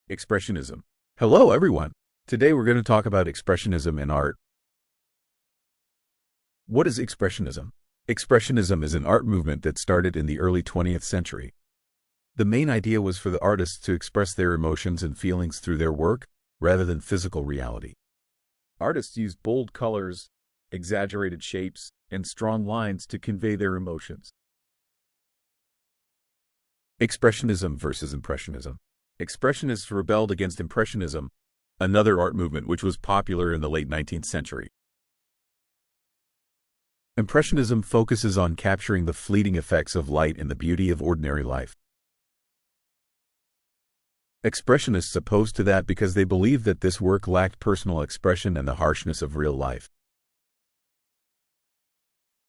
Expressionism. Hello, everyone. Today we're going to talk about Expressionism in art. What is Expressionism? Expressionism is an art movement that started in the early 20th century. The main idea was for the artists to express their emotions and feelings through their work rather than physical reality. Artists used bold colors, exaggerated shapes, and strong lines to convey their emotions. Expressionism versus Impressionism. Expressionists rebelled against Impressionism, another art movement which was popular in the late 19th century. Impressionism focuses on capturing the fleeting effects of light and the beauty of ordinary life. Expressionists opposed to that because they believed that this work lacked personal expression and the harshness of real life.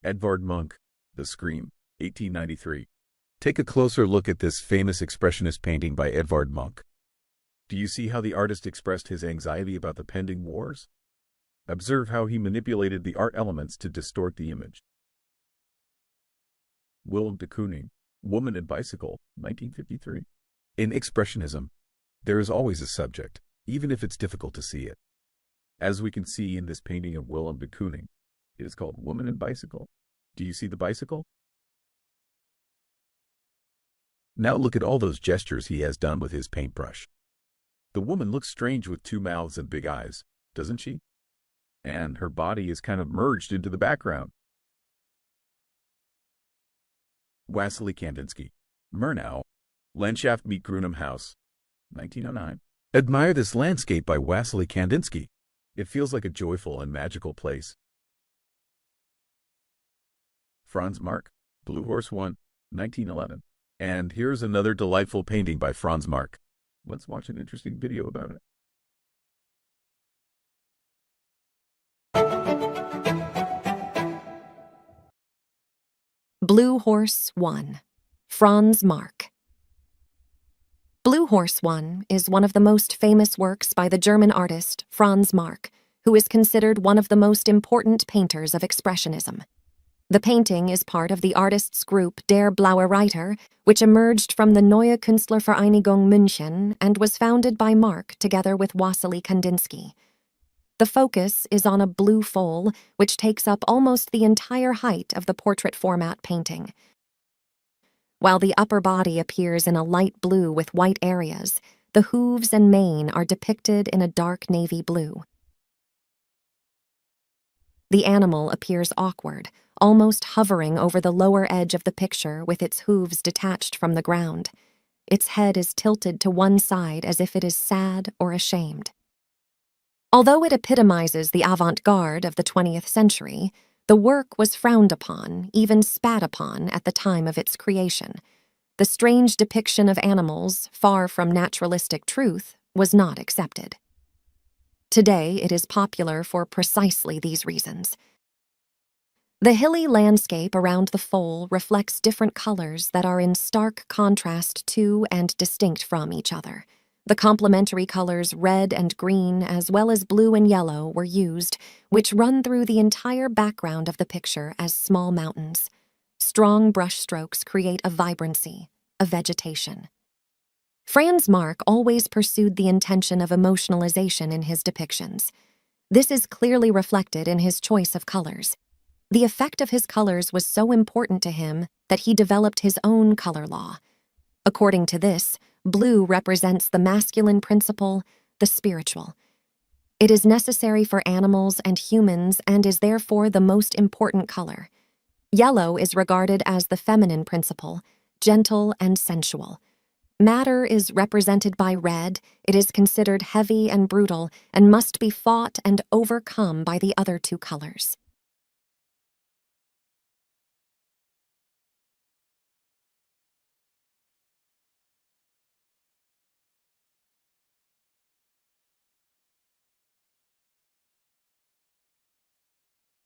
Edvard Munch, The Scream, 1893. Take a closer look at this famous Expressionist painting by Edvard Munch. Do you see how the artist expressed his anxiety about the pending wars? Observe how he manipulated the art elements to distort the image. Willem de Kooning, Woman and Bicycle, 1953. In Expressionism, there is always a subject, even if it's difficult to see it. As we can see in this painting of Willem de Kooning, it is called Woman and Bicycle. Do you see the bicycle? Now look at all those gestures he has done with his paintbrush. The woman looks strange with two mouths and big eyes, doesn't she? And her body is kind of merged into the background. Wassily Kandinsky, Murnau, Landschaft mit grünem Haus, 1909. Admire this landscape by Wassily Kandinsky. It feels like a joyful and magical place. Franz Marc, Blue Horse 1, 1911. And here's another delightful painting by Franz Marc. Let's watch an interesting video about it. Blue Horse 1, Franz Marc. Blue Horse 1 is one of the most famous works by the German artist Franz Marc, who is considered one of the most important painters of Expressionism. The painting is part of the artists' group Der Blaue Reiter, which emerged from the Neue Künstlervereinigung München and was founded by Marc together with Wassily Kandinsky. The focus is on a blue foal, which takes up almost the entire height of the portrait format painting. While the upper body appears in a light blue with white areas, the hooves and mane are depicted in a dark navy blue. The animal appears awkward, almost hovering over the lower edge of the picture with its hooves detached from the ground. Its head is tilted to one side as if it is sad or ashamed. Although it epitomizes the avant-garde of the 20th century, the work was frowned upon, even spat upon, at the time of its creation. The strange depiction of animals, far from naturalistic truth, was not accepted. Today, it is popular for precisely these reasons. The hilly landscape around the foal reflects different colors that are in stark contrast to and distinct from each other. The complementary colors red and green, as well as blue and yellow, were used, which run through the entire background of the picture as small mountains. Strong brushstrokes create a vibrancy, a vegetation. Franz Marc always pursued the intention of emotionalization in his depictions. This is clearly reflected in his choice of colors. The effect of his colors was so important to him that he developed his own color law. According to this, blue represents the masculine principle, the spiritual. It is necessary for animals and humans and is therefore the most important color. Yellow is regarded as the feminine principle, gentle and sensual. Matter is represented by red. It is considered heavy and brutal and must be fought and overcome by the other two colors.